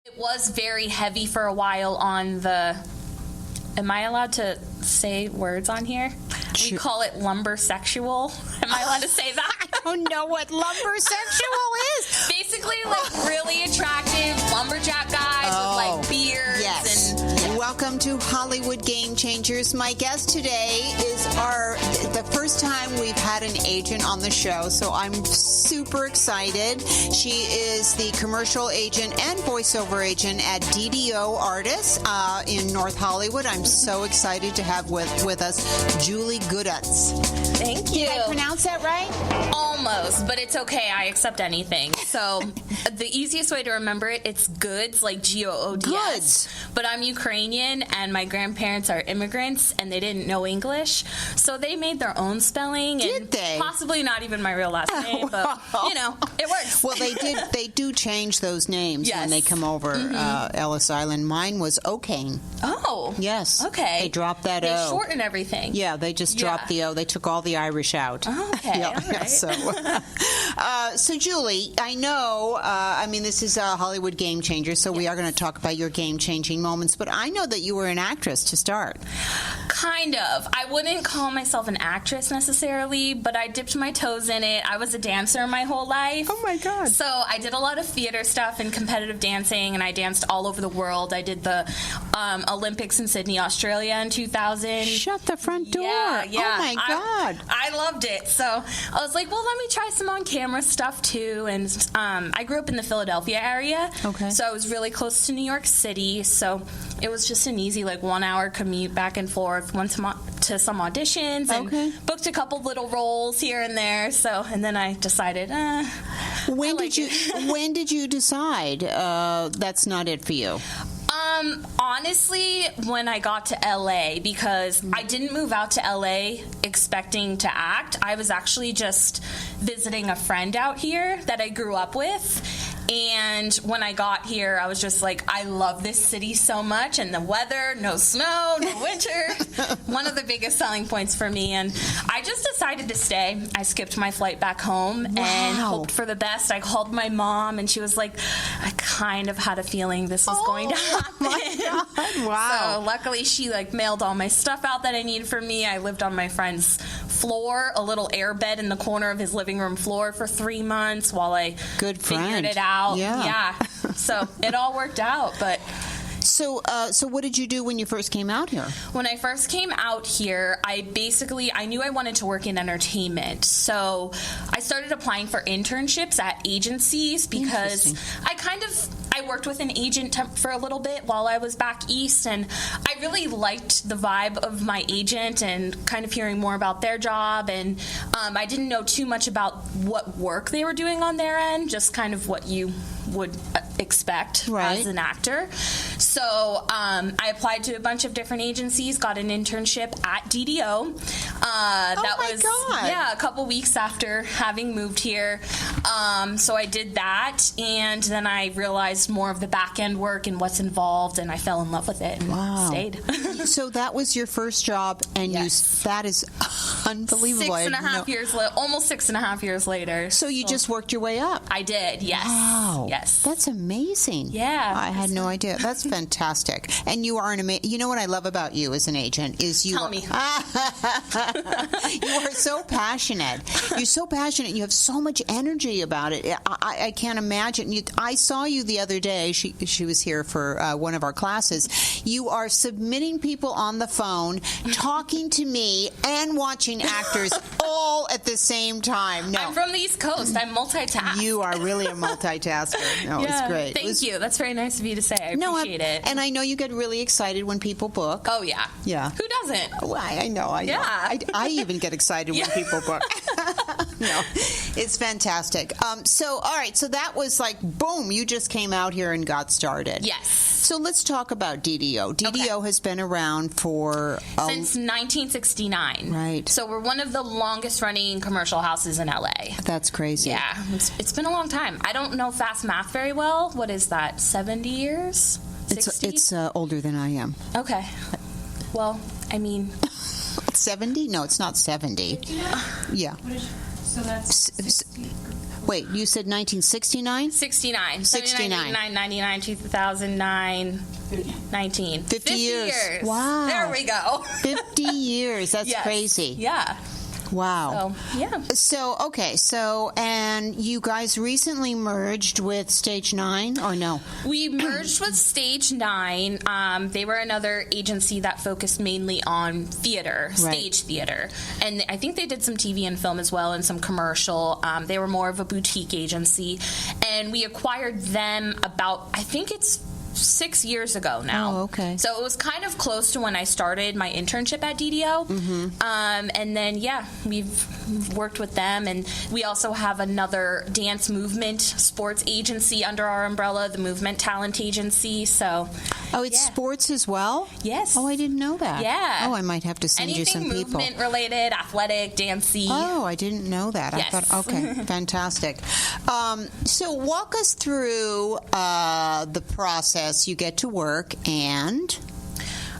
It was very heavy for a while on the... Am I allowed to say words on here? We call it lumbersexual. Am I allowed to say that? I don't know what lumbersexual is. Basically, like really attractive lumberjack guys with like beards. Yes. And welcome to Hollywood Game Changers. My guest today is the first time we've had an agent on the show, so I'm super excited. She is the commercial agent and voiceover agent at DDO Artists in North Hollywood. I'm so excited to have with us Julie Gudz. Thank you. Did I pronounce that right? Almost, but it's okay. I accept anything. So the easiest way to remember it, it's Gudz, like Goods. Gudz. But I'm Ukrainian, and my grandparents are immigrants, and they didn't know English, so they made their own spelling. Did and they? Possibly not even my real last name, but you know, it works. Well, they do change those names when they come over Ellis Island. Mine was O'Kane. Oh. Yes. Okay. They dropped that They O. shorten everything. Yeah, they just dropped the O. They took all the Irish out. Oh, okay. All right. So Julie, I know, this is a Hollywood Game Changer, so we are going to talk about your game-changing moments, but I know that you were an actress to start. Kind of. I wouldn't call myself an actress necessarily, but I dipped my toes in it. I was a dancer my whole life. Oh, my God. So I did a lot of theater stuff and competitive dancing, and I danced all over the world. I did the Olympics in Sydney, Australia in 2000. Shut the front door. Yeah. Oh, my God. I loved it. So I was like, well, let me try some on-camera stuff, too. And I grew up in the Philadelphia area. Okay. So I was really close to New York City. So it was just an easy, 1 hour commute back and forth. Went to some auditions and booked a couple little roles here and there. So, and then I decided, when did you decide that's not it for you? Honestly, when I got to LA, because I didn't move out to LA expecting to act. I was actually just visiting a friend out here that I grew up with. And when I got here, I was just like, I love this city so much, and the weather, no snow, no winter. One of the biggest selling points for me. And I just decided to stay. I skipped my flight back home and hoped for the best. I called my mom, and she was like, I kind of had a feeling this was going to happen. My God. Wow. So luckily, she mailed all my stuff out that I needed for me. I lived on my friend's floor, a little air bed in the corner of his living room floor for 3 months while I figured it out. Yeah. So it all worked out, but... So what did you do when you first came out here? When I first came out here, I knew I wanted to work in entertainment. So I started applying for internships at agencies because I worked with an agent for a little bit while I was back east, and I really liked the vibe of my agent and kind of hearing more about their job. And I didn't know too much about what work they were doing on their end, just kind of what you would expect as an actor. So I applied to a bunch of different agencies, got an internship at DDO. That was a couple weeks after having moved here. So I did that, and then I realized more of the back end work and what's involved, and I fell in love with it and stayed. So that was your first job, and that is unbelievable. Almost 6.5 years later. So you just worked your way up. I did, yes. Wow. Yes. That's amazing. Yeah. I had no idea. That's fantastic. And you are you know what I love about you as an agent is you. Tell me. You are so passionate. You're so passionate. You have so much energy about it. I can't imagine. I saw you the other day. She was here for one of our classes. You are submitting people on the phone, talking to me, and watching actors all at the same time. No. I'm from the East Coast. I'm multitask. You are really a multitasker. No, it's great. Thank you. That's very nice of you to say. I appreciate it. And I know you get really excited when people book. Oh, yeah. Yeah. Who doesn't? Oh, I know. Yeah. I even get excited when people book. No, it's fantastic. All right. So that was boom, you just came out here and got started. Yes. So let's talk about DDO. DDO has been around since 1969. Right. So we're one of the longest running commercial houses in LA. That's crazy. Yeah. It's been a long time. I don't know fast math very well. What is that? 70 years? 60? It's older than I am. Okay. Well, 70? No, it's not 70. Yeah. So that's 60. Wait, you said 1969? 69. 69. 79, 99, 2009, 19. 50 years. Wow. There we go. 50 years. That's yes. crazy. Yeah. Wow. So, yeah. So, okay. So, and you guys recently merged with Stage 9, or no? We merged with Stage 9. They were another agency that focused mainly on theater, stage theater. And I think they did some TV and film as well and some commercial. They were more of a boutique agency. And we acquired them about, I think it's 6 years ago now. Oh, okay. So it was kind of close to when I started my internship at DDO. And then, yeah, we've worked with them. And we also have another dance movement sports agency under our umbrella, the Movement Talent Agency. So, oh, it's sports as well? Yes. Oh, I didn't know that. Yeah. Oh, I might have to send you some people. Anything movement related, athletic, dancey. Oh, I didn't know that. Yes. I thought, okay, fantastic. So walk us through the process. You get to work and...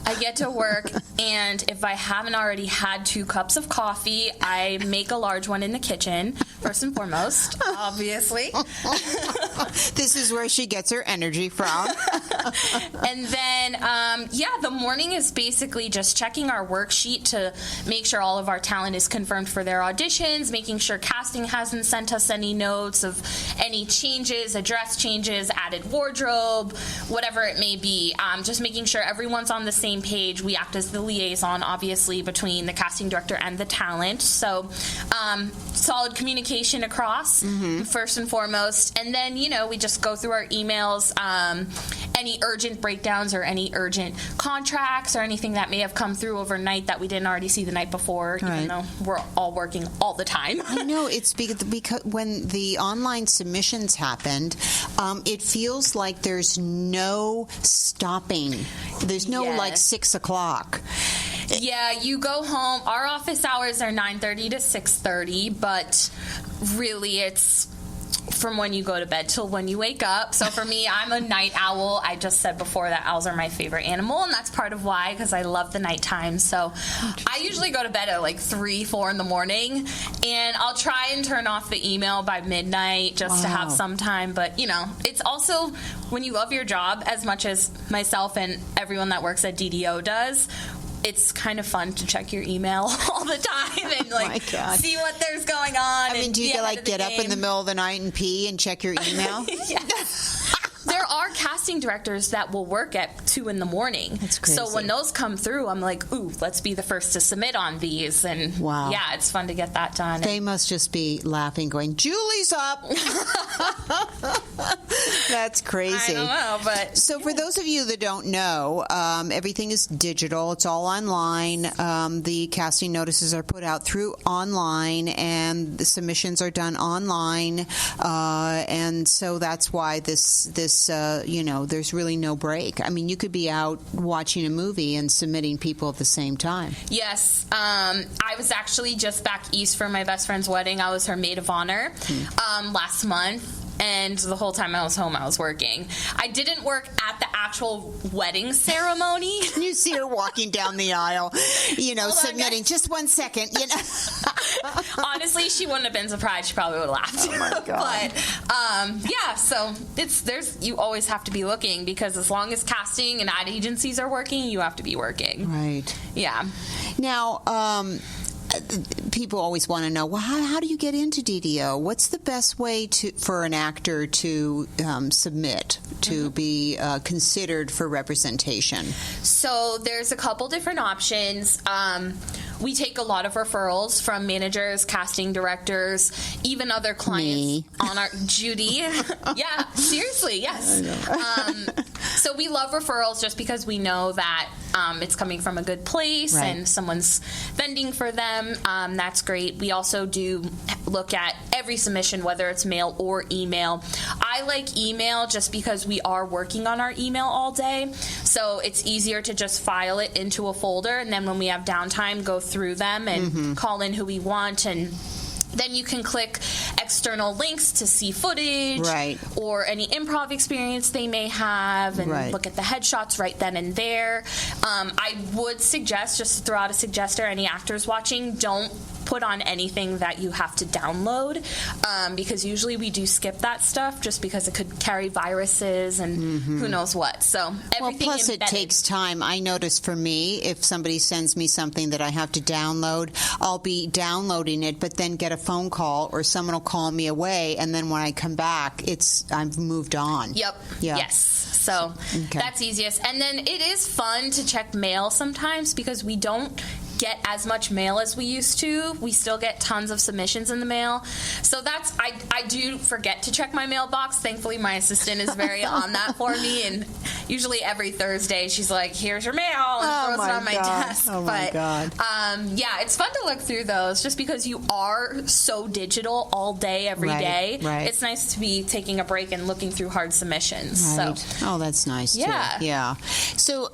I get to work, and if I haven't already had 2 cups of coffee, I make a large one in the kitchen, first and foremost, obviously. This is where she gets her energy from. And then, the morning is basically just checking our worksheet to make sure all of our talent is confirmed for their auditions, making sure casting hasn't sent us any notes of any changes, address changes, added wardrobe, whatever it may be. Just making sure everyone's on the same page. We act as the liaison, obviously, between the casting director and the talent. So, solid communication across, first and foremost. And then, we just go through our emails, any urgent breakdowns or any urgent contracts or anything that may have come through overnight that we didn't already see the night before, even though we're all working all the time. I know. It's because when the online submissions happened, it feels like there's no stopping. There's no, 6 o'clock. Yeah, you go home. Our office hours are 9:30 to 6:30, but really it's from when you go to bed till when you wake up. So for me, I'm a night owl. I just said before that owls are my favorite animal, and that's part of why, because I love the nighttime. So I usually go to bed at 3, 4 in the morning, and I'll try and turn off the email by midnight just to have some time. But, it's also when you love your job as much as myself and everyone that works at DDO does, it's kind of fun to check your email all the time and see what there's going on. I mean, do you get up in the middle of the night and pee and check your email? Yes. There are casting directors that will work at 2 in the morning. That's crazy. So when those come through, I'm like, ooh, let's be the first to submit on these. And yeah, it's fun to get that done. They must just be laughing, going, Julie's up. That's crazy. I don't know, but... So for those of you that don't know, everything is digital. It's all online. The casting notices are put out through online, and the submissions are done online. And so that's why this there's really no break. I mean, you could be out watching a movie and submitting people at the same time. Yes. I was actually just back east for my best friend's wedding. I was her maid of honor last month. And the whole time I was home, I was working. I didn't work at the actual wedding ceremony. You see her walking down the aisle, submitting. Just 1 second, Honestly, she wouldn't have been surprised. She probably would have laughed. Oh my God. But so you always have to be looking, because as long as casting and ad agencies are working, you have to be working. Right. Yeah. Now, people always want to know, well, how do you get into DDO? What's the best way for an actor to submit, to be considered for representation? So there's a couple different options. We take a lot of referrals from managers, casting directors, even other clients on our Judy. Yeah, seriously, yes. So we love referrals just because we know that it's coming from a good place and someone's vending for them. That's great. We also do look at every submission, whether it's mail or email. I like email just because we are working on our email all day. So it's easier to just file it into a folder, and then when we have downtime, go through them and call in who we want, and then you can click external links to see footage or any improv experience they may have, and look at the headshots right then and there. I would suggest, just to throw out a suggestion, any actors watching, don't put on anything that you have to download, because usually we do skip that stuff just because it could carry viruses and who knows what. So everything plus embedded. it takes time. I notice for me, if somebody sends me something that I have to download, I'll be downloading it, but then get a phone call or someone will call me away, and then when I come back, I've moved on. Yep. Yes. So that's easiest. And then it is fun to check mail sometimes because we don't get as much mail as we used to. We still get tons of submissions in the mail. So that's, I do forget to check my mailbox. Thankfully, my assistant is very on that for me, and usually every Thursday she's like, here's your mail, and throws it on my desk. Oh my God. Yeah, it's fun to look through those just because you are so digital all day, every day. It's nice to be taking a break and looking through hard submissions. So. Oh, that's nice too. Yeah. So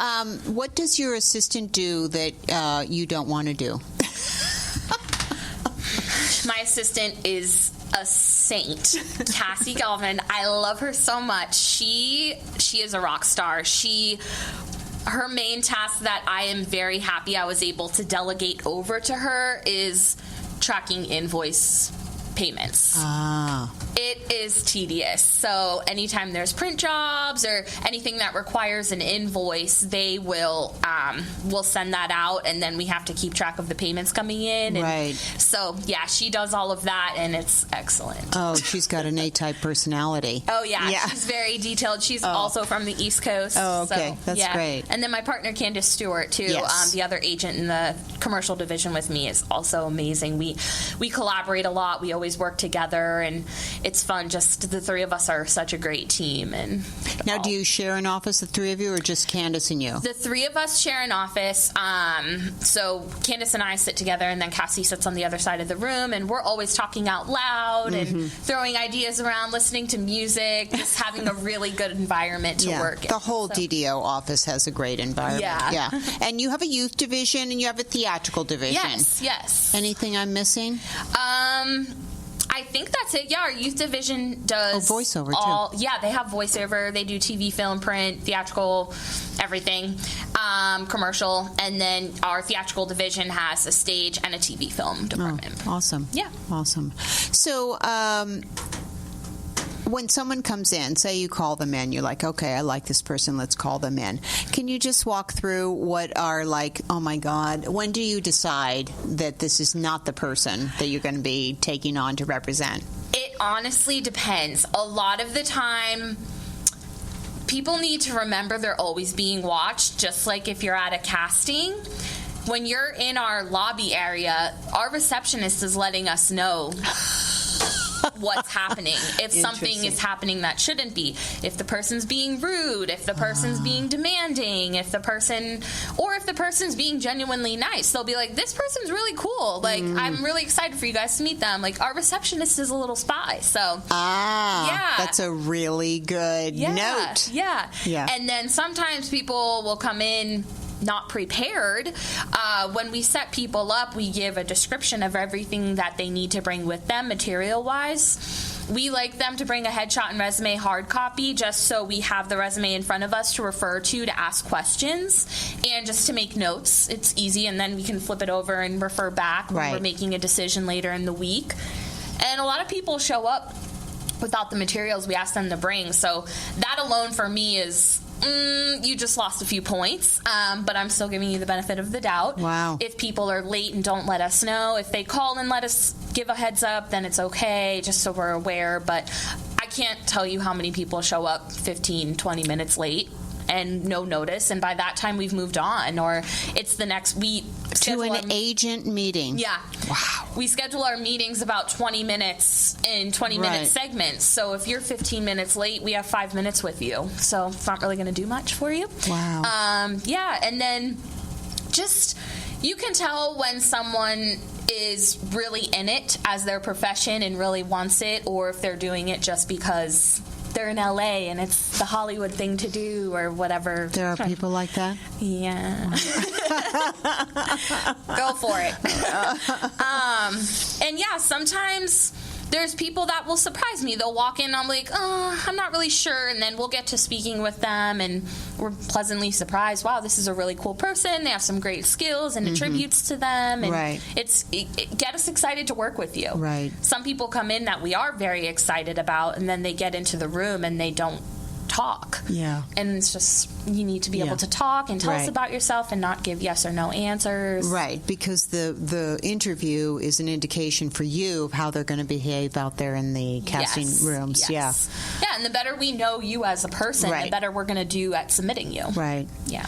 what does your assistant do that you don't want to do? My assistant is a saint, Cassie Galvin. I love her so much. She is a rock star. Her main task that I am very happy I was able to delegate over to her is tracking invoice payments. It is tedious. So anytime there's print jobs or anything that requires an invoice, they will send that out, and then we have to keep track of the payments coming in. And so she does all of that, and it's excellent. Oh, she's got an A-type personality. Oh yeah, she's very detailed. She's also from the East Coast. Oh, okay, so, that's great. And then my partner Candace Stewart too, the other agent in the commercial division with me, is also amazing. We collaborate a lot. We always work together, and it's fun. Just the three of us are such a great team. And now, do you share an office, the three of you, or just Candace and you? The three of us share an office. So Candace and I sit together, and then Cassie sits on the other side of the room, and we're always talking out loud and throwing ideas around, listening to music, just having a really good environment to work in. The whole DDO office has a great environment. Yeah. And you have a youth division and you have a theatrical division. Yes. Anything I'm missing? I think that's it. Yeah, our youth division does voiceover too. Yeah, they have voiceover. They do TV, film, print, theatrical, everything, commercial, and then our theatrical division has a stage and a TV film department. Oh, awesome. Yeah, awesome. So, when someone comes in, say you call them in, you're like, okay, I like this person, let's call them in. Can you just walk through what are like, oh my God, when do you decide that this is not the person that you're going to be taking on to represent? It honestly depends. A lot of the time, people need to remember they're always being watched, just like if you're at a casting. When you're in our lobby area, our receptionist is letting us know what's happening, if something is happening that shouldn't be, if the person's being rude, if the person's being demanding, if the person's being genuinely nice. They'll be like, this person's really cool, like I'm really excited for you guys to meet them. Like, our receptionist is a little spy. So that's a really good note. And then sometimes people will come in not prepared. When we set people up, we give a description of everything that they need to bring with them material-wise. We like them to bring a headshot and resume hard copy, just so we have the resume in front of us to refer to ask questions, and just to make notes. It's easy, and then we can flip it over and refer back when we're making a decision later in the week. And a lot of people show up without the materials we ask them to bring, so that alone for me is you just lost a few points, but I'm still giving you the benefit of the doubt. Wow. If people are late and don't let us know, if they call and let us give a heads up, then it's okay, just so we're aware. But I can't tell you how many people show up 15, 20 minutes late and no notice, and by that time we've moved on, or it's the next week. To an agent meeting. Yeah. Wow. We schedule our meetings about 20 minutes in 20-minute segments. So if you're 15 minutes late, we have 5 minutes with you. So it's not really going to do much for you. Wow. And then just, you can tell when someone is really in it as their profession and really wants it, or if they're doing it just because they're in LA and it's the Hollywood thing to do or whatever. There are people like that? Yeah. Go for it. And sometimes there's people that will surprise me. They'll walk in, I'm like, oh, I'm not really sure, and then we'll get to speaking with them, and we're pleasantly surprised. Wow, this is a really cool person. They have some great skills and attributes to them, and it get us excited to work with you. Right. Some people come in that we are very excited about, and then they get into the room and they don't talk. Yeah. And it's just, you need to be able to talk and tell us about yourself and not give yes or no answers. Right, because the interview is an indication for you of how they're going to behave out there in the casting rooms. Yes. Yeah, and the better we know you as a person, the better we're going to do at submitting you. Right. Yeah.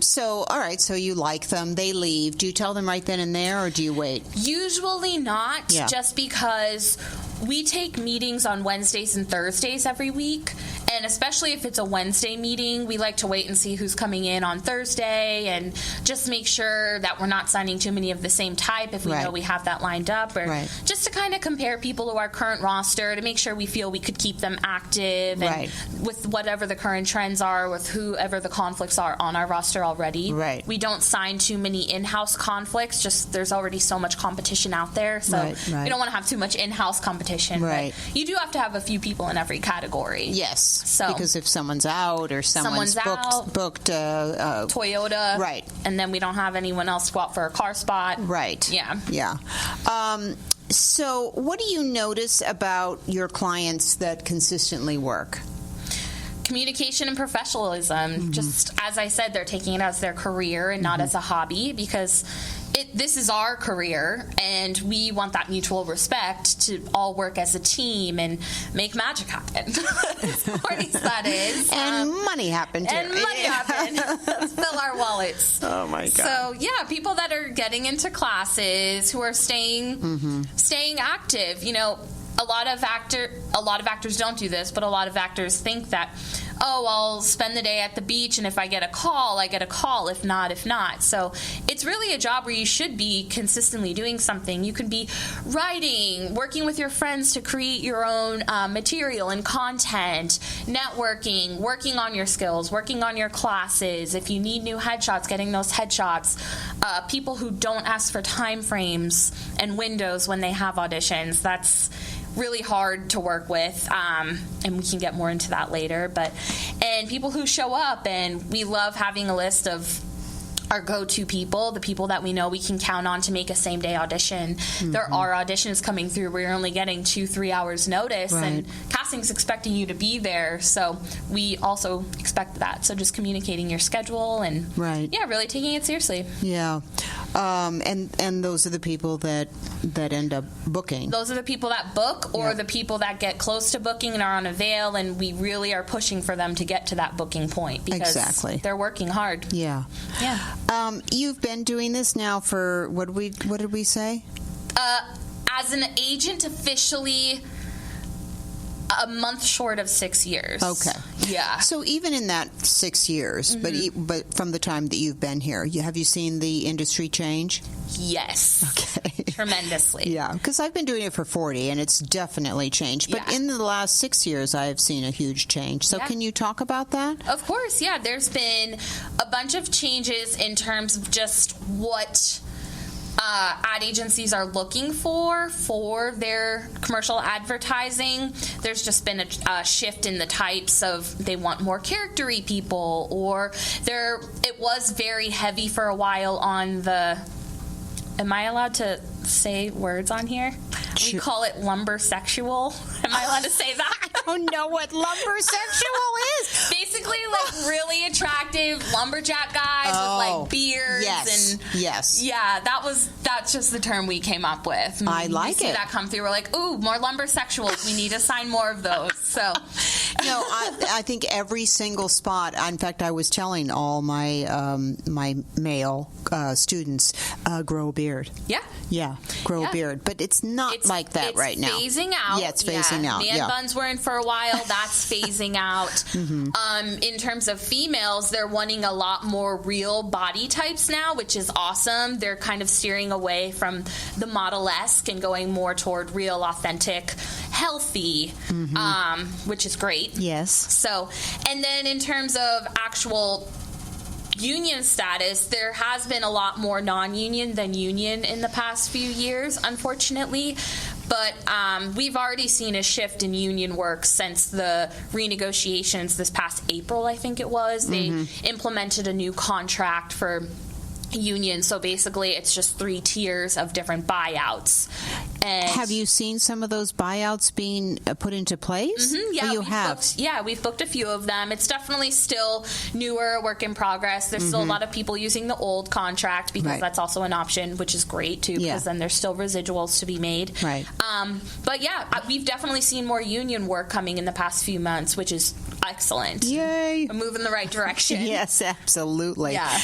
So, all right, so you like them, they leave. Do you tell them right then and there, or do you wait? Usually not, just because we take meetings on Wednesdays and Thursdays every week, and especially if it's a Wednesday meeting, we like to wait and see who's coming in on Thursday and just make sure that we're not signing too many of the same type if we know we have that lined up, or just to kind of compare people to our current roster to make sure we feel we could keep them active and with whatever the current trends are, with whoever the conflicts are on our roster already. Right. We don't sign too many in-house conflicts, just there's already so much competition out there, so we don't want to have too much in-house competition. But you do have to have a few people in every category. Yes. So because if someone's out or someone's booked Toyota, and then we don't have anyone else to go out for a car spot. Right. Yeah. So what do you notice about your clients that consistently work? Communication and professionalism. Just as I said, they're taking it as their career and not as a hobby, because this is our career, and we want that mutual respect to all work as a team and make magic happen. As corny as that is. And money happen, too. And money happen. Let's fill our wallets. Oh, my God. So, yeah, people that are getting into classes, who are staying active. You know, a lot of actors don't do this, but a lot of actors think that, oh, I'll spend the day at the beach, and if I get a call, I get a call. If not, if not. So it's really a job where you should be consistently doing something. You could be writing, working with your friends to create your own material and content, networking, working on your skills, working on your classes. If you need new headshots, getting those headshots. People who don't ask for time frames and windows when they have auditions. That's really hard to work with, and we can get more into that later. And people who show up, and we love having a list of our go-to people, the people that we know we can count on to make a same-day audition. There are auditions coming through where you're only getting 2-3 hours notice, and casting's expecting you to be there, so we also expect that. So just communicating your schedule and really taking it seriously. Yeah. And those are the people that end up booking. Those are the people that book, or the people that get close to booking and are on a veil, and we really are pushing for them to get to that booking point, because they're working hard. Yeah. You've been doing this now for, what did we say? As an agent, officially a month short of 6 years. Okay. Yeah. So even in that 6 years, but from the time that you've been here, have you seen the industry change? Yes. Okay. Tremendously. Yeah, because I've been doing it for 40, and it's definitely changed. But in the last 6 years, I have seen a huge change. So can you talk about that? Of course, yeah. There's been a bunch of changes in terms of just what ad agencies are looking for their commercial advertising. There's just been a shift in the types of, they want more character-y people, or it was very heavy for a while on the, am I allowed to say words on here? We call it lumbersexual. Am I allowed to say that? I don't know what lumbersexual is. Basically, like really attractive lumberjack guys with like beards and yeah, that's just the term we came up with. I like it. See that come through. We're like, ooh, more lumbersexuals. We need to sign more of those. So, no, I think every single spot. In fact, I was telling all my my male students, grow a beard. Yeah, grow a beard, but it's not like that right now. It's phasing out. Yeah, it's phasing out. Man buns were in for a while. That's phasing out. In terms of females, they're wanting a lot more real body types now, which is awesome. They're kind of steering away from the model-esque and going more toward real, authentic, healthy, which is great. Yes. So, and then in terms of actual union status, there has been a lot more non-union than union in the past few years, unfortunately. But we've already seen a shift in union work since the renegotiations this past April, I think it was. They implemented a new contract for union, so basically it's just 3 tiers of different buyouts. And have you seen some of those buyouts being put into place? Yeah, you have. We've booked a few of them. It's definitely still newer, work in progress. There's still a lot of people using the old contract because that's also an option, which is great too, because then there's still residuals to be made. Right. But yeah, we've definitely seen more union work coming in the past few months, which is excellent. Yay. A move in the right direction. Yes, absolutely. Yeah.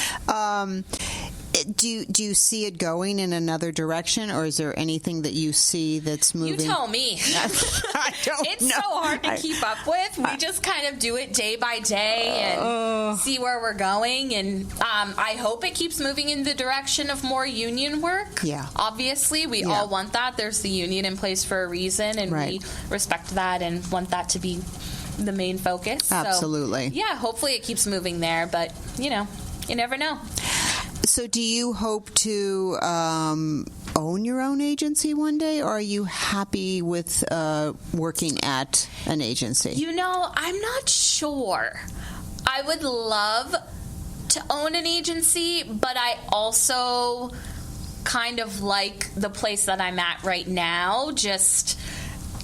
Do you see it going in another direction, or is there anything that you see that's moving? You tell me. I don't it's know. so hard to keep up with. We just kind of do it day by day and see where we're going. And I hope it keeps moving in the direction of more union work. Yeah. Obviously, we all want that. There's the union in place for a reason, and we respect that and want that to be the main focus. Absolutely. So, yeah, hopefully it keeps moving there. But, you never know. So do you hope to own your own agency one day, or are you happy with working at an agency? I'm not sure. I would love to own an agency, but I also kind of like the place that I'm at right now, just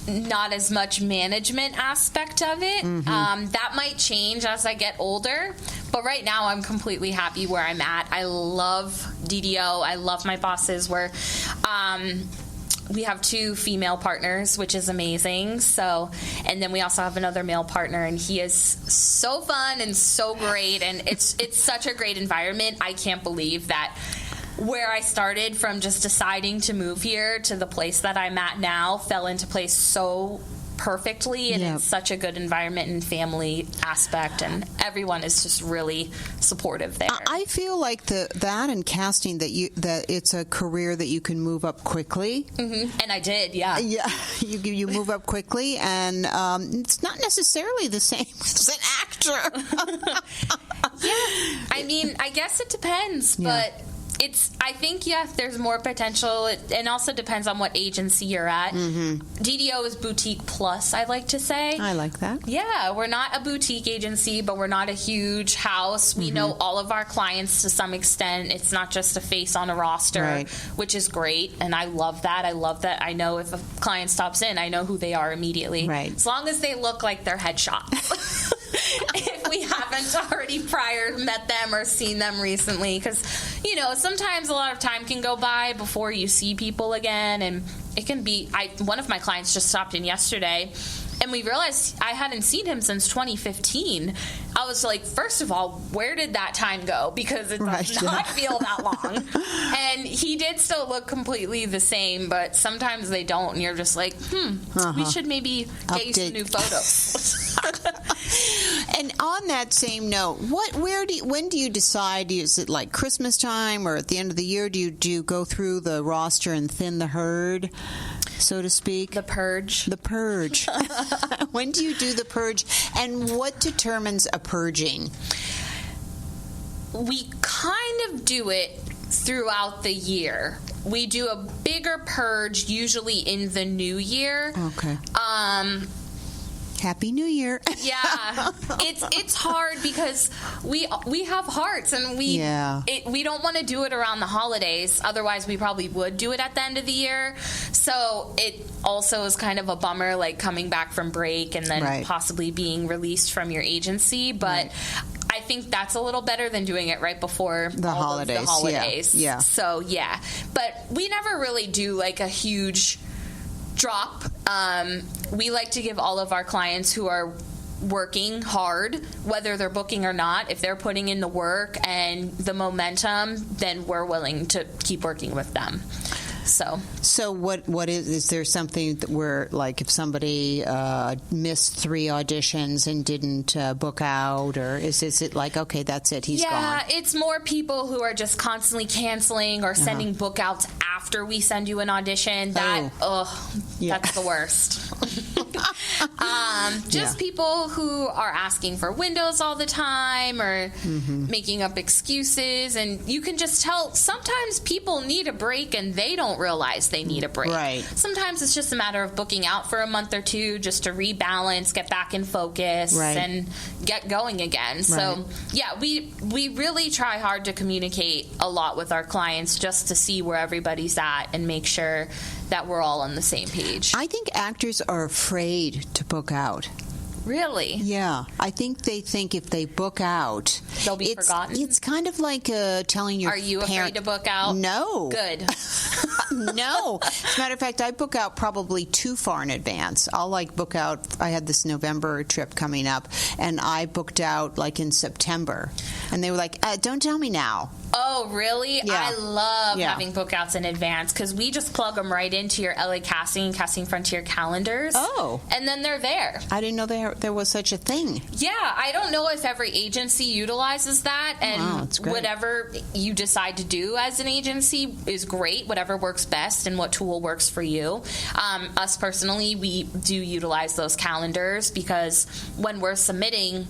not as much management aspect of it. That might change as I get older, but right now I'm completely happy where I'm at. I love DDO. I love my bosses. We have 2 female partners, which is amazing. So, and then we also have another male partner, and he is so fun and so great, and it's such a great environment. I can't believe that where I started from just deciding to move here to the place that I'm at now fell into place so perfectly, and it's such a good environment and family aspect, and everyone is just really supportive there. I feel like that and casting that it's a career that you can move up quickly. And I did, yeah. You move up quickly, and it's not necessarily the same as an actor. I mean, I guess it depends, but I think, there's more potential. It also depends on what agency you're at. DDO is boutique plus, I like to say. I like that. Yeah, we're not a boutique agency, but we're not a huge house. We know all of our clients to some extent. It's not just a face on a roster, which is great, and I love that. I love that I know if a client stops in, I know who they are immediately. As long as they look like their headshots. If we haven't already prior met them or seen them recently, because sometimes a lot of time can go by before you see people again, and it can be one of my clients just stopped in yesterday, and we realized I hadn't seen him since 2015. I was like, first of all, where did that time go? Because it does not feel that long. And he did still look completely the same, but sometimes they don't, and you're just like, we should maybe get you some new photos. And on that same note, when do you decide? Is it like Christmas time or at the end of the year? Do you go through the roster and thin the herd, so to speak? The purge. The purge. When do you do the purge, and what determines a purging? We kind of do it throughout the year. We do a bigger purge usually in the new year. Okay. Happy New Year. Yeah. It's hard because we have hearts, and we don't want to do it around the holidays. Otherwise, we probably would do it at the end of the year. So it also is kind of a bummer, like coming back from break and then possibly being released from your agency. But I think that's a little better than doing it right before the holidays. Yeah. So, but we never really do like a huge drop. We like to give all of our clients who are working hard, whether they're booking or not, if they're putting in the work and the momentum, then we're willing to keep working with them. So what is there something where, like, if somebody missed 3 auditions and didn't book out, or is it like, okay, that's it, he's gone? Yeah, it's more people who are just constantly canceling or sending book outs after we send you an audition. That's the worst. Just people who are asking for windows all the time or making up excuses. And you can just tell sometimes people need a break and they don't realize they need a break. Right. Sometimes it's just a matter of booking out for a month or two just to rebalance, get back in focus, and get going again. So, yeah, we really try hard to communicate a lot with our clients just to see where everybody's at and make sure that we're all on the same page. I think actors are afraid to book out. Really? Yeah. I think they think if they book out, they'll be forgotten. It's kind of like telling your parent. Are you afraid to book out? No. Good. No. As a matter of fact, I book out probably too far in advance. I'll book out. I had this November trip coming up, and I booked out in September. And they were like, don't tell me now. Oh, really? Yeah. I love having bookouts in advance because we just plug them right into your LA Casting Frontier calendars. Oh. And then they're there. I didn't know there was such a thing. Yeah, I don't know if every agency utilizes that. And that's great. Whatever you decide to do as an agency is great, whatever works best and what tool works for you. Us personally, we do utilize those calendars because when we're submitting,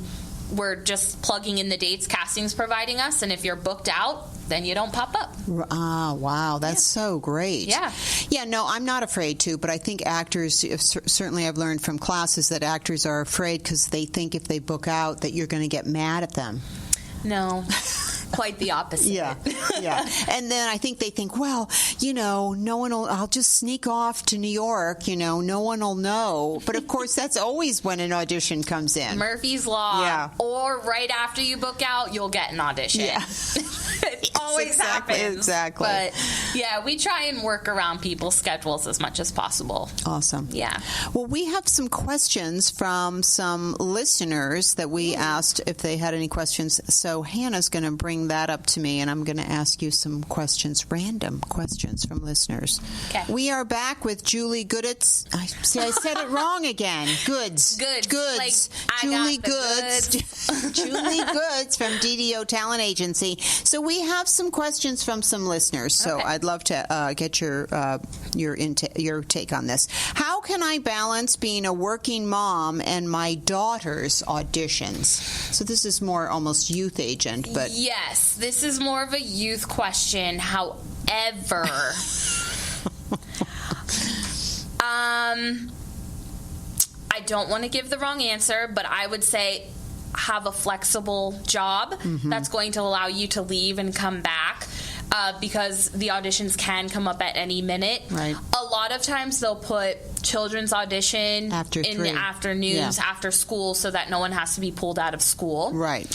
we're just plugging in the dates casting's providing us, and if you're booked out, then you don't pop up. Ah, wow, that's so great. Yeah, no, I'm not afraid to, but I think actors, certainly I've learned from classes that actors are afraid because they think if they book out that you're going to get mad at them. No. Quite the opposite. Yeah. And then I think they think, well, no one will, I'll just sneak off to New York, no one will know. But of course, that's always when an audition comes in. Murphy's Law. Yeah. Or right after you book out, you'll get an audition. Yeah. It always happens. Exactly. But yeah, we try and work around people's schedules as much as possible. Awesome. Yeah. Well, we have some questions from some listeners that we asked if they had any questions. So Hannah's going to bring that up to me, and I'm going to ask you some questions, random questions from listeners. Okay. We are back with Julie Gudz. I said it wrong again. Gudz. Julie Gudz. Julie Gudz from DDO Talent Agency. So we have some questions from some listeners. So I'd love to get your take on this. How can I balance being a working mom and my daughter's auditions? So this is more almost youth agent, but yes, this is more of a youth question. However, I don't want to give the wrong answer, but I would say have a flexible job that's going to allow you to leave and come back. Because the auditions can come up at any minute. Right. A lot of times they'll put children's audition in the afternoons after school so that no one has to be pulled out of school. Right.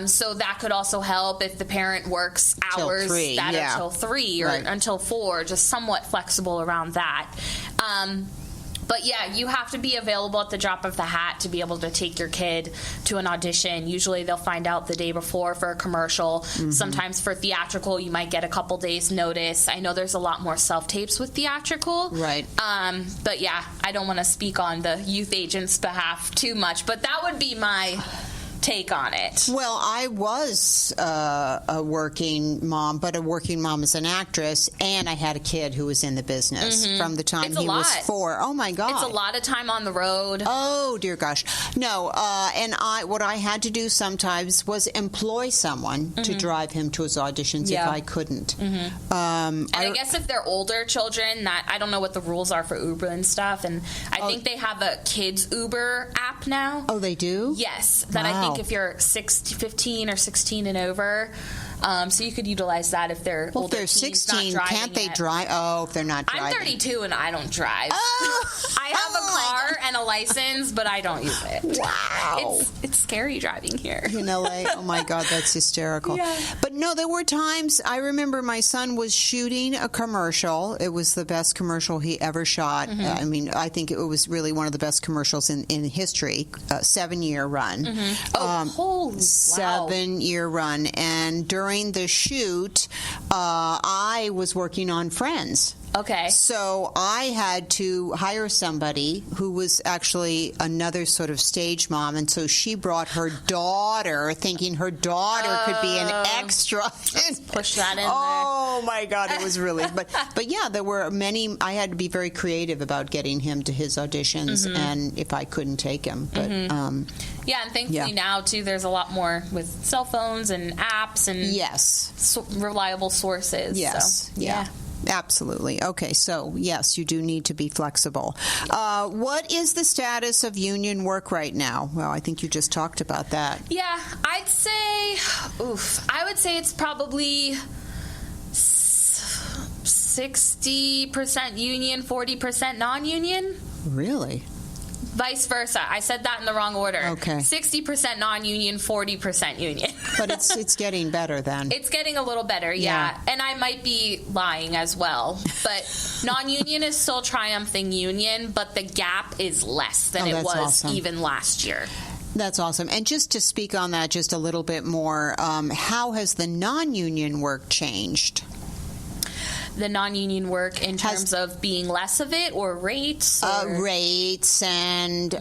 So that could also help if the parent works hours that are till 3 or until 4, just somewhat flexible around that. But yeah, you have to be available at the drop of the hat to be able to take your kid to an audition. Usually they'll find out the day before for a commercial. Sometimes for theatrical, you might get a couple days notice. I know there's a lot more self-tapes with theatrical. Right. But yeah, I don't want to speak on the youth agent's behalf too much, but that would be my take on it. Well, I was a working mom, but a working mom as an actress, and I had a kid who was in the business from the time he was 4. Oh my God. It's a lot of time on the road. Oh dear gosh. No, and what I had to do sometimes was employ someone to drive him to his auditions if I couldn't. And I guess if they're older children, I don't know what the rules are for Uber and stuff, and I think they have a kids Uber app now. Oh, they do? Yes, that I think if you're 15 or 16 and over, so you could utilize that if they're older. If they're 16, can't they drive? Oh, if they're not driving. I'm 32 and I don't drive. I have a car and a license, but I don't use it. Wow. It's scary driving here. In LA? Oh my God, that's hysterical. Yeah. But no, there were times, I remember my son was shooting a commercial. It was the best commercial he ever shot. I mean, I think it was really one of the best commercials in history. 7-year run. Holy 7-year run. And during the shoot, I was working on Friends. Okay. So I had to hire somebody who was actually another sort of stage mom, and so she brought her daughter, thinking her daughter could be an extra. Push that in there. Oh my God, it was really. But yeah, there were many. I had to be very creative about getting him to his auditions, and if I couldn't take him, but. Yeah, and thankfully now, too, there's a lot more with cell phones and apps and reliable sources. Yes, so, yeah. Absolutely. Okay, so yes, you do need to be flexible. What is the status of union work right now? Well, I think you just talked about that. Yeah, I would say it's probably 60% union, 40% non-union. Really? Vice versa. I said that in the wrong order. Okay. 60% non-union, 40% union. But it's getting better then. It's getting a little better, yeah. And I might be lying as well. But non-union is still triumphing union, but the gap is less than it was even last year. That's awesome. And just to speak on that just a little bit more, how has the non-union work changed? The non-union work in terms of being less of it, or rates? Rates and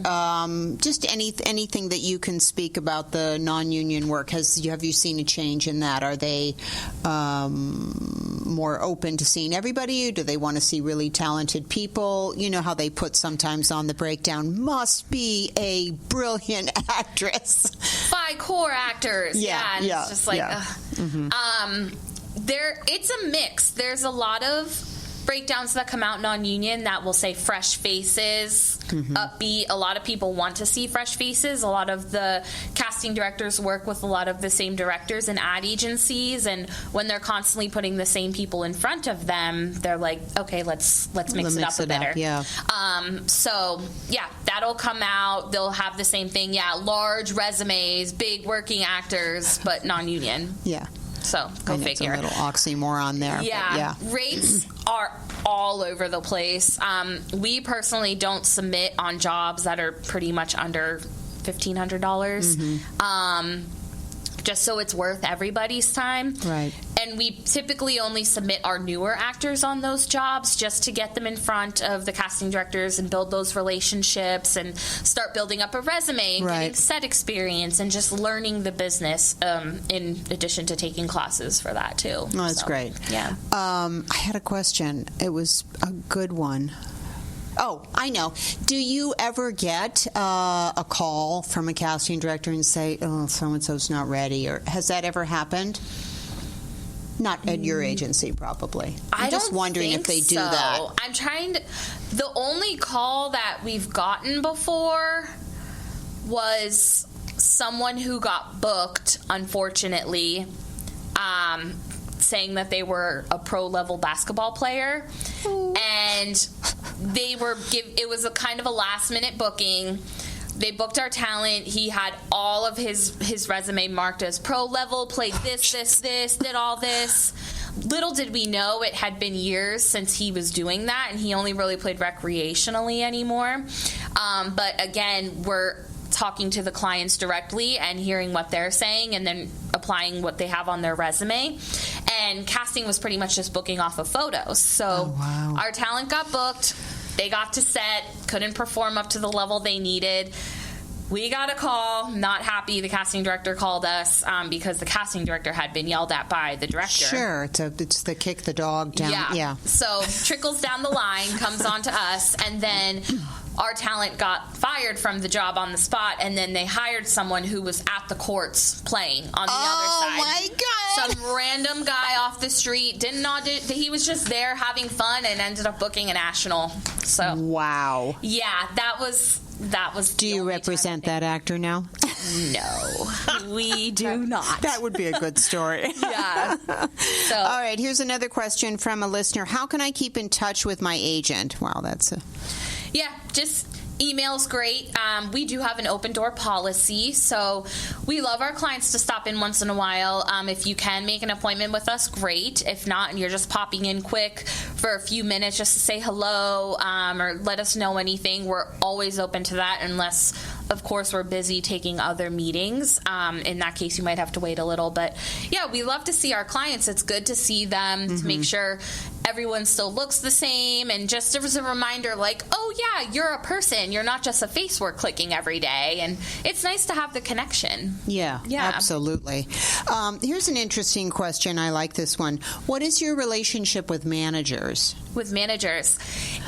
just anything that you can speak about the non-union work. Have you seen a change in that? Are they more open to seeing everybody? Do they want to see really talented people? You know how they put sometimes on the breakdown, must be a brilliant actress. 5 core actors. And it's just like... It's a mix. There's a lot of breakdowns that come out non-union that will say fresh faces, upbeat. A lot of people want to see fresh faces. A lot of the casting directors work with a lot of the same directors and ad agencies, and when they're constantly putting the same people in front of them, they're like, okay, let's mix it up a better. So that'll come out. They'll have the same thing. Large resumes, big working actors, but non-union. So go figure. It's a little oxymoron there. Rates are all over the place. We personally don't submit on jobs that are pretty much under $1,500. Just so it's worth everybody's time. Right. And we typically only submit our newer actors on those jobs just to get them in front of the casting directors and build those relationships and start building up a resume and getting set experience and just learning the business in addition to taking classes for that too. Oh, that's great. Yeah. I had a question. It was a good one. Oh, I know. Do you ever get a call from a casting director and say, oh, so-and-so's not ready? Or has that ever happened? Not at your agency, probably. I'm just wondering if they do that. I'm trying to... The only call that we've gotten before was someone who got booked, unfortunately, saying that they were a pro-level basketball player. Ooh. And they were it was a kind of a last-minute booking. They booked our talent. He had all of his resume marked as pro-level, played this, did all this. Little did we know it had been years since he was doing that, and he only really played recreationally anymore. But again, we're talking to the clients directly and hearing what they're saying and then applying what they have on their resume. And casting was pretty much just booking off of photos. So our talent got booked. They got to set, couldn't perform up to the level they needed. We got a call, not happy. The casting director called us because the casting director had been yelled at by the director. Sure, it's the kick the dog down. Yeah. So trickles down the line, comes on to us, and then our talent got fired from the job on the spot, and then they hired someone who was at the courts playing on the other side. Oh, my God. Some random guy off the street, didn't audition. He was just there having fun and ended up booking a national. So wow. Yeah, that was. Do you represent that actor now? No, we do not. That would be a good story. Yeah. So, all right, here's another question from a listener. How can I keep in touch with my agent? Wow, that's a... Yeah, just email's great. We do have an open door policy, so we love our clients to stop in once in a while. If you can make an appointment with us, great. If not, and you're just popping in quick for a few minutes just to say hello or let us know anything, we're always open to that unless, of course, we're busy taking other meetings. In that case, you might have to wait a little. But, yeah, we love to see our clients. It's good to see them to make sure everyone still looks the same, and just as a reminder, like, oh yeah, you're a person, you're not just a face we're clicking every day, and it's nice to have the connection. Yeah, absolutely. Here's an interesting question. I like this one. What is your relationship with managers? With managers,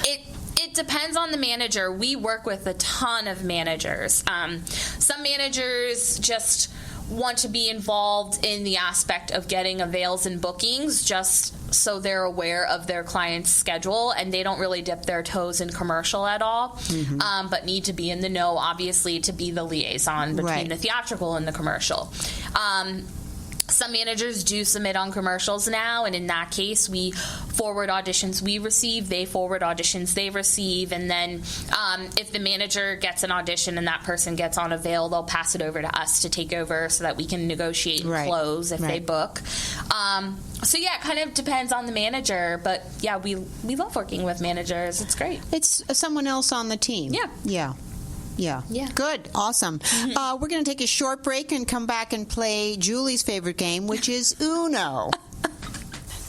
it depends on the manager. We work with a ton of managers. Some managers just want to be involved in the aspect of getting avails and bookings just so they're aware of their client's schedule, and they don't really dip their toes in commercial at all, but need to be in the know, obviously, to be the liaison between the theatrical and the commercial. Some managers do submit on commercials now, and in that case, we forward auditions we receive, they forward auditions they receive, and then if the manager gets an audition and that person gets on avail, they'll pass it over to us to take over so that we can negotiate and close if they book. So yeah, it kind of depends on the manager, but yeah, we love working with managers. It's great. It's someone else on the team. Yeah. Good. Awesome. We're going to take a short break and come back and play Julie's favorite game, which is Uno.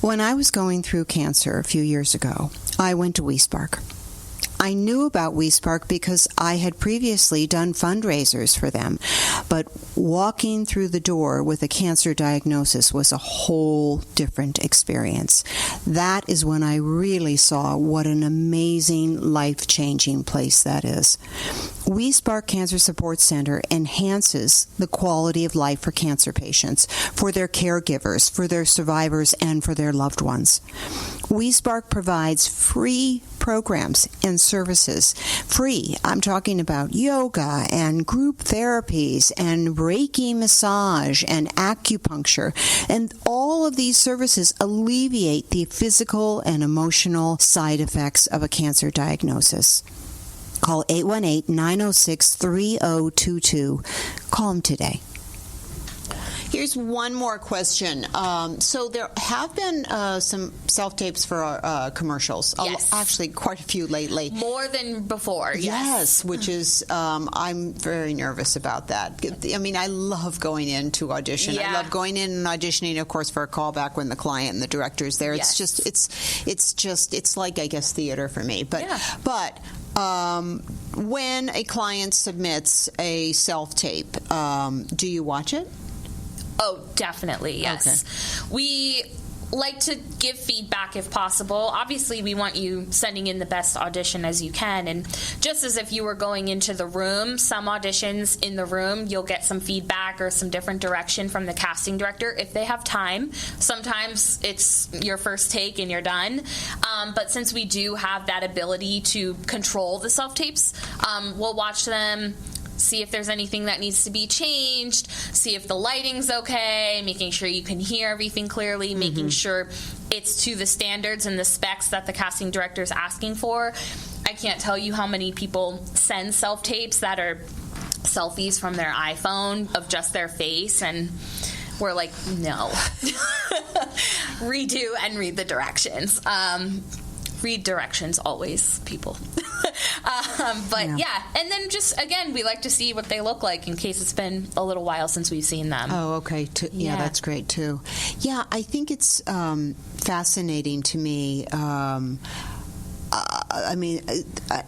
When I was going through cancer a few years ago, I went to WeSpark. I knew about WeSpark because I had previously done fundraisers for them, but walking through the door with a cancer diagnosis was a whole different experience. That is when I really saw what an amazing, life-changing place that is. WeSpark Cancer Support Center enhances the quality of life for cancer patients, for their caregivers, for their survivors, and for their loved ones. WeSpark provides free programs and services. Free. I'm talking about yoga and group therapies and Reiki massage and acupuncture. And all of these services alleviate the physical and emotional side effects of a cancer diagnosis. Call 818-906-3022. Call them today. Here's one more question. So there have been some self-tapes for commercials. Yes. Actually, quite a few lately. More than before, yes. Which is, I'm very nervous about that. I mean, I love going in to audition. Yeah. I love going in and auditioning, of course, for a callback when the client and the director's there. Yes. It's like, I guess, theater for me. But when a client submits a self-tape, do you watch it? Oh, definitely, yes. Okay. We like to give feedback if possible. Obviously, we want you sending in the best audition as you can. And just as if you were going into the room, some auditions in the room, you'll get some feedback or some different direction from the casting director if they have time. Sometimes it's your first take and you're done. But since we do have that ability to control the self-tapes, we'll watch them, see if there's anything that needs to be changed, see if the lighting's okay, making sure you can hear everything clearly, making sure it's to the standards and the specs that the casting director is asking for. I can't tell you how many people send self-tapes that are selfies from their iPhone of just their face, and we're like, no. Redo and read the directions. Read directions always, people. Yeah, and then just, again, we like to see what they look like in case it's been a little while since we've seen them. Oh, okay. Yeah, that's great, too. Yeah, I think it's fascinating to me. I mean,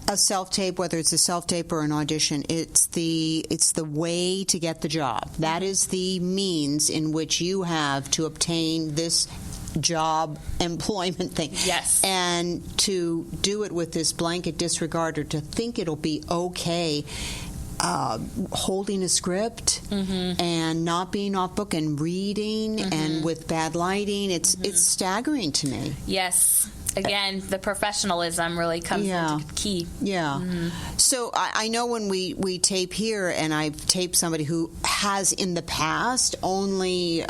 a self-tape, whether it's a self-tape or an audition, it's the way to get the job. That is the means in which you have to obtain this job employment thing. Yes. And to do it with this blanket disregard, or to think it'll be okay holding a script and not being off book and reading and with bad lighting, it's staggering to me. Yes. Again, the professionalism really comes into key. Yeah. So I know when we tape here, and I've taped somebody who has in the past only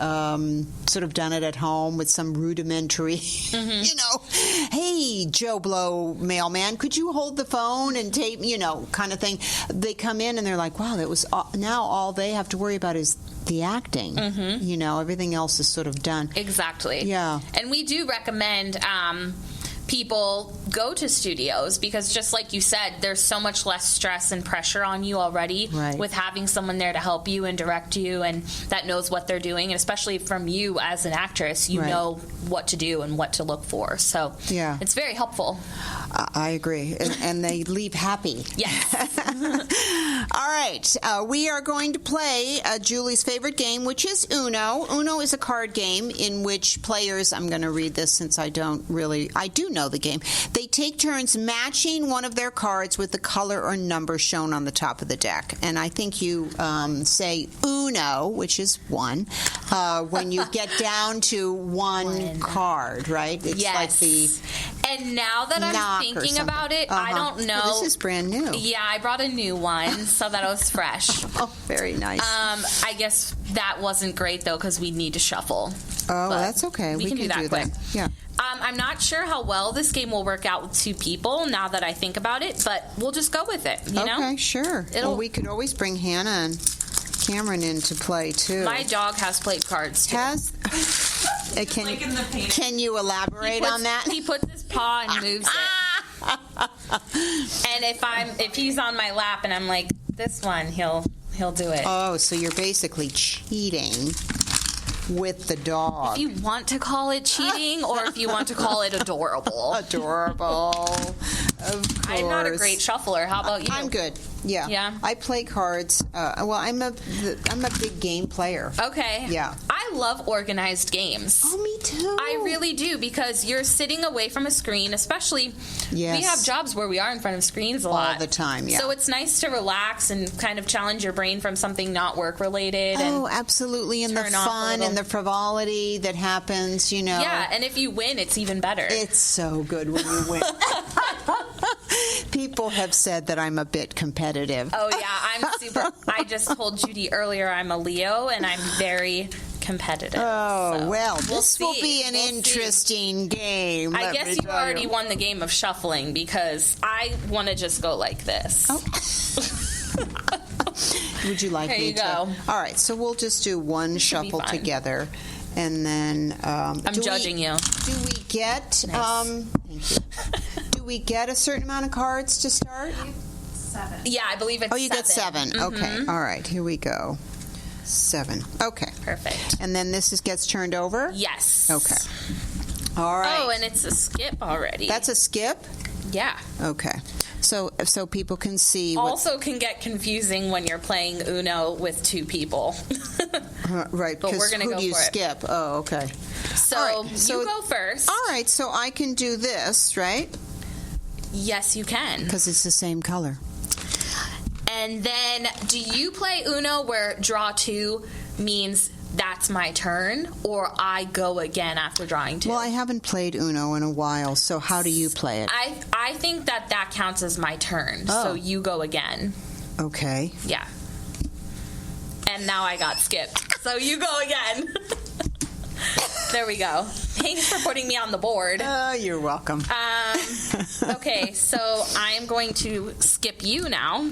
sort of done it at home with some rudimentary, hey, Joe Blow mailman, could you hold the phone and tape, kind of thing. They come in and they're like, wow, that was now all they have to worry about is the acting. Everything else is sort of done. Exactly. Yeah. And we do recommend people go to studios, because just like you said, there's so much less stress and pressure on you already with having someone there to help you and direct you and that knows what they're doing, and especially from you as an actress, you know what to do and what to look for. So it's very helpful. I agree. And they leave happy. Yes. All right. We are going to play Julie's favorite game, which is Uno. Uno is a card game in which players, I'm going to read this since I do know the game. They take turns matching one of their cards with the color or number shown on the top of the deck. And I think you say Uno, which is one, when you get down to one card, right? It's like the... And now that I'm thinking about it, I don't know. Well, this is brand new. Yeah, I brought a new one so that it was fresh. Oh, very nice. I guess that wasn't great, though, because we need to shuffle. Oh, that's okay. We can do that quick. Yeah. I'm not sure how well this game will work out with two people now that I think about it, but we'll just go with it, you know? Okay, sure. Well, we could always bring Hannah and Cameron in to play, too. My dog has played cards, too. Can you elaborate on that? He puts his paw and moves it. And if he's on my lap and I'm like, this one, he'll do it. Oh, so you're basically cheating with the dog. If you want to call it cheating, or if you want to call it adorable. Adorable. Of course. I'm not a great shuffler. How about you? I'm good. Yeah. Yeah. I play cards. I'm a big game player. Okay. Yeah. I love organized games. Oh, me too. I really do, because you're sitting away from a screen, especially we have jobs where we are in front of screens a lot. All the time, yeah. So it's nice to relax and kind of challenge your brain from something not work related. Oh, absolutely. And the fun and the frivolity that happens, you know. Yeah, and if you win, it's even better. It's so good when you win. People have said that I'm a bit competitive. Oh, yeah, I'm super. I just told Judy earlier I'm a Leo, and I'm very competitive. Oh, so well, this will be an interesting game. I guess you already won the game of shuffling, because I want to just go like this. Oh. Would you like me to? There you go. All right, so we'll just do one shuffle together. And then... I'm judging you. Do we get... Thank you. Do we get a certain amount of cards to start? 7. Yeah, I believe it's 7. Oh, you get 7. Mm-hmm. Okay. All right, here we go. 7. Okay. Perfect. And then this gets turned over? Yes. Okay. All right. Oh, and it's a skip already. That's a skip? Yeah. Okay. So people can see. Also can get confusing when you're playing Uno with two people. Right. But we're going to go who do you for it. skip? Oh, okay. So, all right, you go first. All right. So I can do this, right? Yes, you can. Because it's the same color. And then, do you play Uno where draw 2 means that's my turn, or I go again after drawing 2? Well, I haven't played Uno in a while, so how do you play it? I think that counts as my turn, so you go again. Okay. Yeah. And now I got skipped, so you go again. There we go. Thanks for putting me on the board. You're welcome. Okay, so I am going to skip you now.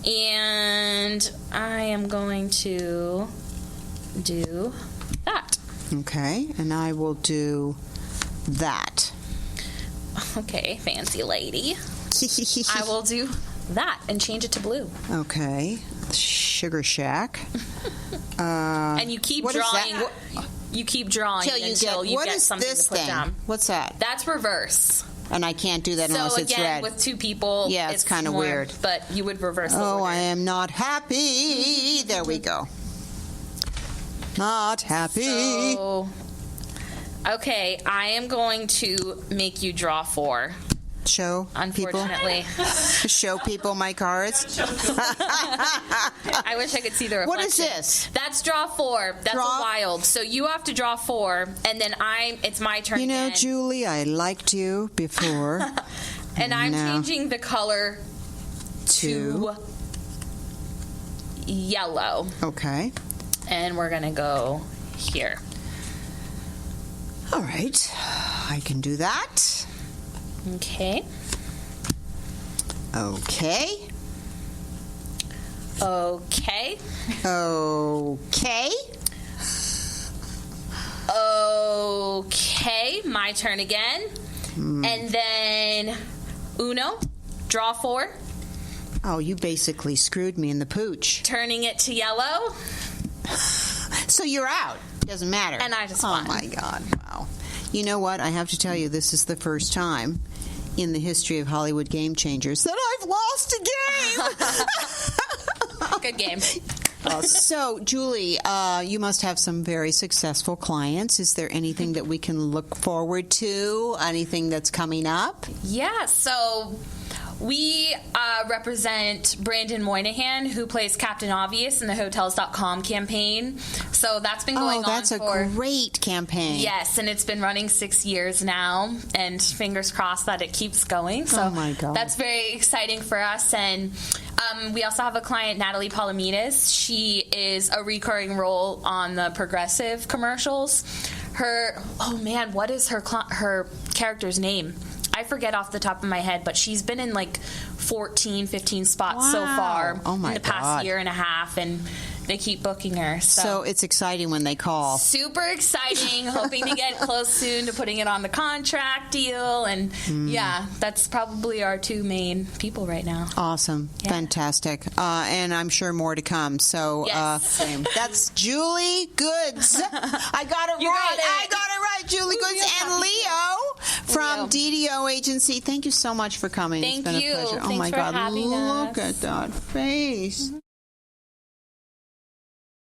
And I am going to do that. Okay, and I will do that. Okay, fancy lady. I will do that and change it to blue. Okay, Sugar Shack. And you keep drawing. You keep drawing until you get something to put down. What's that? That's reverse. And I can't do that unless it's red. So again, with two people, yeah, it's kind of weird. But you would reverse the order. Oh, I am not happy. There we go. Not happy. So, okay, I am going to make you draw 4. Show unfortunately. People? Show people my cards? I wish I could see the reflection. What is this? That's draw 4. That's a wild. So you have to draw 4, and then it's my turn. You know, again. Julie, I liked you before. And I'm changing the color to yellow. Okay. And we're going to go here. All right. I can do that. Okay. Okay. Okay. Okay. Okay. My turn again. And then Uno, draw 4. Oh, you basically screwed me in the pooch. Turning it to yellow. So you're out. Doesn't matter. And I just won. Oh, my God. Wow. You know what? I have to tell you, this is the first time in the history of Hollywood Game Changers that I've lost a game. Good game. So, Julie, you must have some very successful clients. Is there anything that we can look forward to? Anything that's coming up? Yeah, so we represent Brandon Moynihan, who plays Captain Obvious in the Hotels.com campaign. So that's been going on for... Oh, that's a great campaign. Yes, and it's been running 6 years now, and fingers crossed that it keeps going. So oh, my God. That's very exciting for us. And we also have a client, Natalie Palamides. She is a recurring role on the Progressive commercials. What is her character's name? I forget off the top of my head, but she's been in like 14, 15 spots so far in the past year and a half, and they keep booking her. So it's exciting when they call. Super exciting. Hoping to get close soon to putting it on the contract deal. And yeah, that's probably our 2 main people right now. Awesome. Yeah. Fantastic. And I'm sure more to come. So yes. That's Julie Gudz. I got it right. I got it right. Julie Gudz and Leo from DDO Agency. Thank you so much for coming. Thank it's been you. a pleasure. Thanks oh my for God. having Look us. at that face.